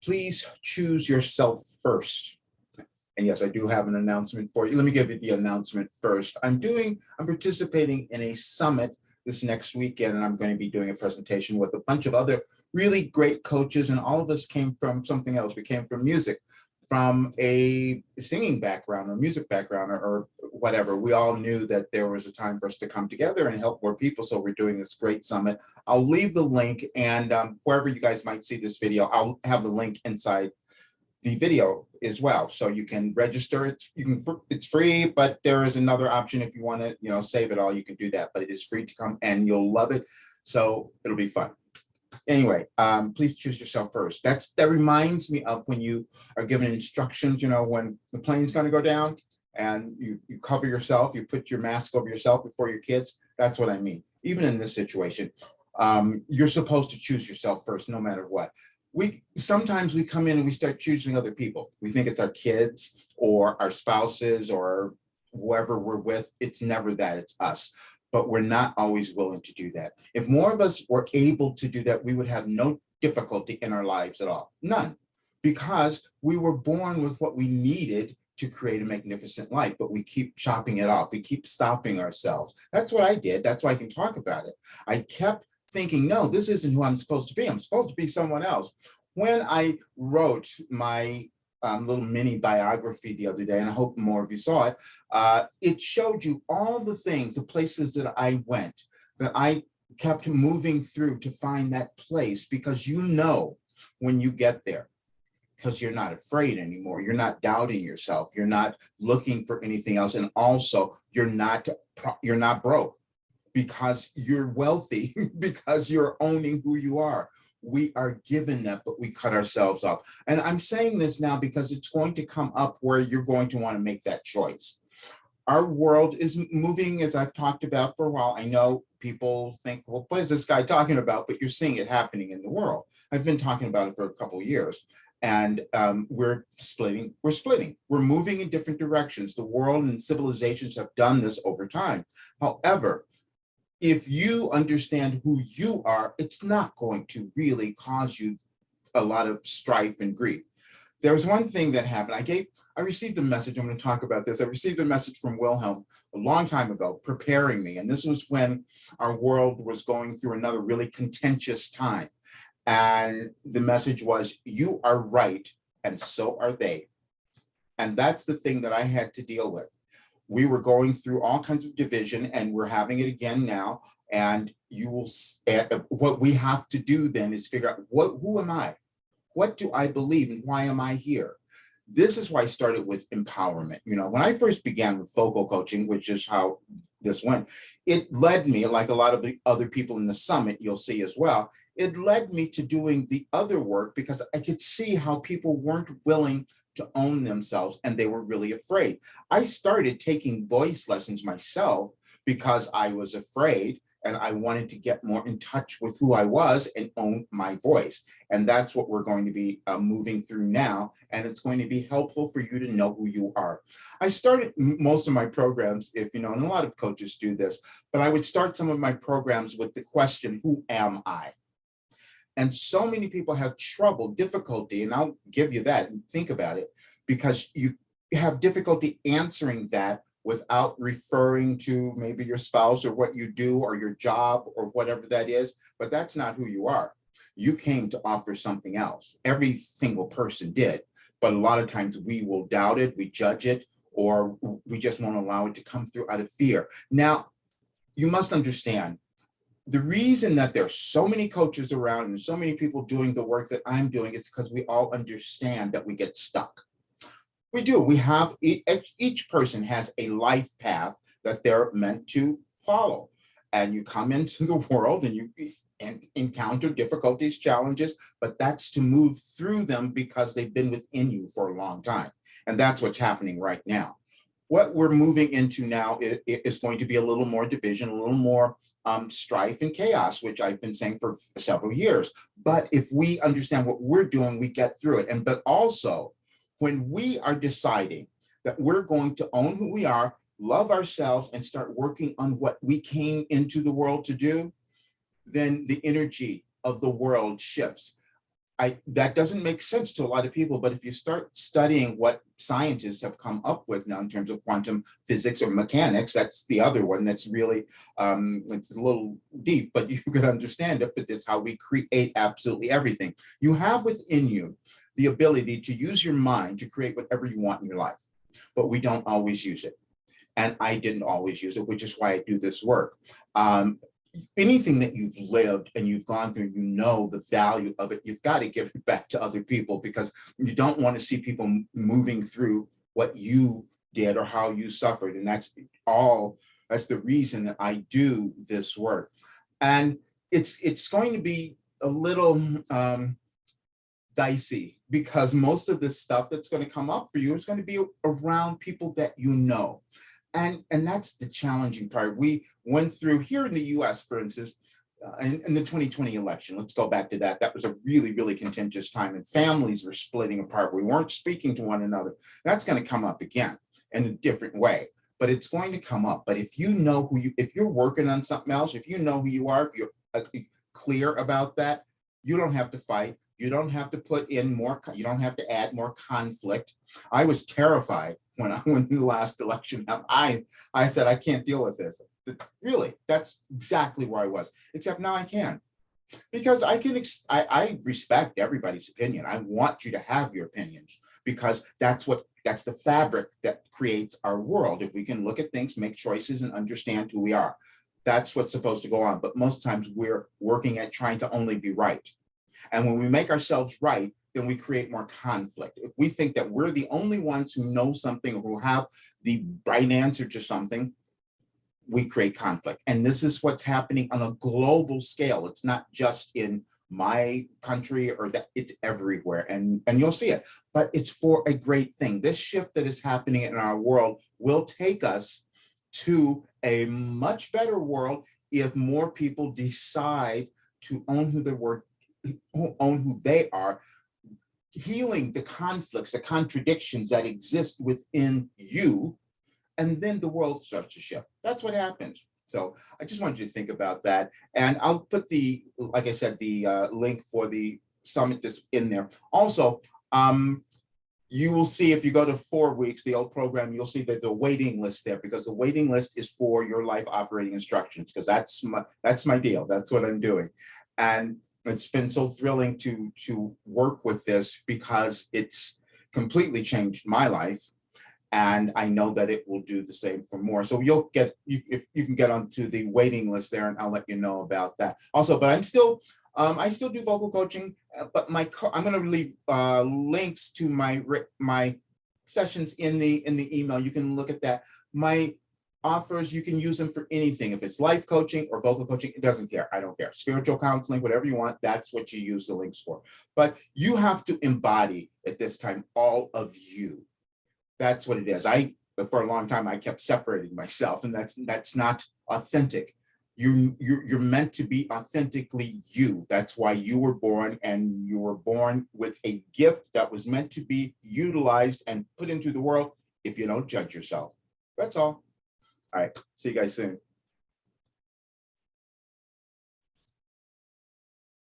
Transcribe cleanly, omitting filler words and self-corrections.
Please choose yourself first. And yes, I do have an announcement for you. Let me give you the announcement first. I'm participating in a summit this next weekend, and I'm going to be doing a presentation with a bunch of other really great coaches. And all of us came from something else. We came from music, from a singing background or music background or whatever. We all knew that there was a time for us to come together and help more people. So we're doing this great summit. I'll leave the link, and wherever you guys might see this video, I'll have the link inside the video as well, so you can register. It's free, but there is another option if you want to, save it all. You can do that, but it is free to come, and you'll love it. So it'll be fun. Anyway, please choose yourself first. That reminds me of when you are given instructions. When the plane's going to go down, and you cover yourself, you put your mask over yourself before your kids. That's what I mean. Even in this situation, you're supposed to choose yourself first, no matter what. Sometimes we come in and we start choosing other people. We think it's our kids or our spouses or whoever we're with. It's never that, it's us. But we're not always willing to do that. If more of us were able to do that, we would have no difficulty in our lives at all. None. Because we were born with what we needed to create a magnificent life, but we keep chopping it off. We keep stopping ourselves. That's what I did. That's why I can talk about it. I kept thinking, no, this isn't who I'm supposed to be. I'm supposed to be someone else. When I wrote my little mini biography the other day, and I hope more of you saw it, it showed you all the things, the places that I went, that I kept moving through to find that place, because when you get there, because you're not afraid anymore. You're not doubting yourself. You're not looking for anything else. And also, you're not broke, because you're wealthy, because you're owning who you are. We are given that, but we cut ourselves off. And I'm saying this now because it's going to come up where you're going to want to make that choice. Our world is moving, as I've talked about for a while. I know people think, well, what is this guy talking about? But you're seeing it happening in the world. I've been talking about it for a couple of years. And we're splitting. We're moving in different directions. The world and civilizations have done this over time. However, if you understand who you are, it's not going to really cause you a lot of strife and grief. There was one thing that happened. I received a message. I'm going to talk about this. I received a message from Wilhelm a long time ago, preparing me. And this was when our world was going through another really contentious time. And the message was, you are right, and so are they. And that's the thing that I had to deal with. We were going through all kinds of division, and we're having it again now. And what we have to do then is figure out, who am I? What do I believe, and why am I here? This is why I started with empowerment. When I first began with focal coaching, which is how this went, it led me, like a lot of the other people in the summit, you'll see as well, it led me to doing the other work, because I could see how people weren't willing to own themselves, and they were really afraid. I started taking voice lessons myself because I was afraid, and I wanted to get more in touch with who I was and own my voice. And that's what we're going to be moving through now. And it's going to be helpful for you to know who you are. I started most of my programs, and a lot of coaches do this, but I would start some of my programs with the question, who am I? And so many people have difficulty, and I'll give you that and think about it, because you have difficulty answering that without referring to maybe your spouse or what you do or your job or whatever that is. But that's not who you are. You came to offer something else. Every single person did. But a lot of times we will doubt it, we judge it, or we just won't allow it to come through out of fear. Now, you must understand, the reason that there's so many coaches around and so many people doing the work that I'm doing is because we all understand that we get stuck. We do. We have, each person has a life path that they're meant to follow. And you come into the world and you encounter difficulties, challenges, but that's to move through them because they've been within you for a long time. And that's what's happening right now. What we're moving into now is going to be a little more division, a little more strife and chaos, which I've been saying for several years. But if we understand what we're doing, we get through it. But also, when we are deciding that we're going to own who we are, love ourselves, and start working on what we came into the world to do, then the energy of the world shifts. that doesn't make sense to a lot of people, but if you start studying what scientists have come up with now in terms of quantum physics or mechanics, that's the other one that's really, it's a little deep, but you could understand it, but that's how we create absolutely everything. You have within you the ability to use your mind to create whatever you want in your life, but we don't always use it. And I didn't always use it, which is why I do this work. Anything that you've lived and you've gone through, you know the value of it. You've got to give it back to other people because you don't want to see people moving through what you did or how you suffered. And that's the reason that I do this work. And it's going to be a little dicey because most of this stuff that's going to come up for you is going to be around people that you know. And that's the challenging part. We went through here in the US, for instance, in the 2020 election. Let's go back to that. That was a really, really contentious time and families were splitting apart. We weren't speaking to one another. That's going to come up again in a different way, but it's going to come up. But if you know if you're working on something else, if you know who you are, if you're clear about that, you don't have to fight. You don't have to put in more, you don't have to add more conflict. I was terrified when I won the last election. I said, I can't deal with this. Really, that's exactly where I was, except now I can. Because I respect everybody's opinion. I want you to have your opinions because that's the fabric that creates our world. If we can look at things, make choices, and understand who we are, that's what's supposed to go on. But most times we're working at trying to only be right. And when we make ourselves right, then we create more conflict. If we think that we're the only ones who know something or who have the right answer to something, we create conflict. And this is what's happening on a global scale. It's not just in my country or that, it's everywhere. And you'll see it, but it's for a great thing. This shift that is happening in our world will take us to a much better world if more people decide to own who they are, healing the conflicts, the contradictions that exist within you, and then the world starts to shift. That's what happens. So I just wanted you to think about that. And I'll put like I said, the link for the summit just in there. Also, you will see if you go to 4 weeks, the old program, you'll see that the waiting list there, because the waiting list is for your life operating instructions, because that's my deal. That's what I'm doing. And it's been so thrilling to work with this because it's completely changed my life. And I know that it will do the same for more. So you'll get, if you can get onto the waiting list there, and I'll let you know about that. Also, but I still do vocal coaching, but I'm going to leave links to my sessions in the email. You can look at that. My offers, you can use them for anything. If it's life coaching or vocal coaching, it doesn't care. I don't care. Spiritual counseling, whatever you want, that's what you use the links for. But you have to embody at this time all of you. That's what it is. For a long time, I kept separating myself, and that's not authentic. You're meant to be authentically you. That's why you were born, and you were born with a gift that was meant to be utilized and put into the world if you don't judge yourself. That's all. All right. See you guys soon.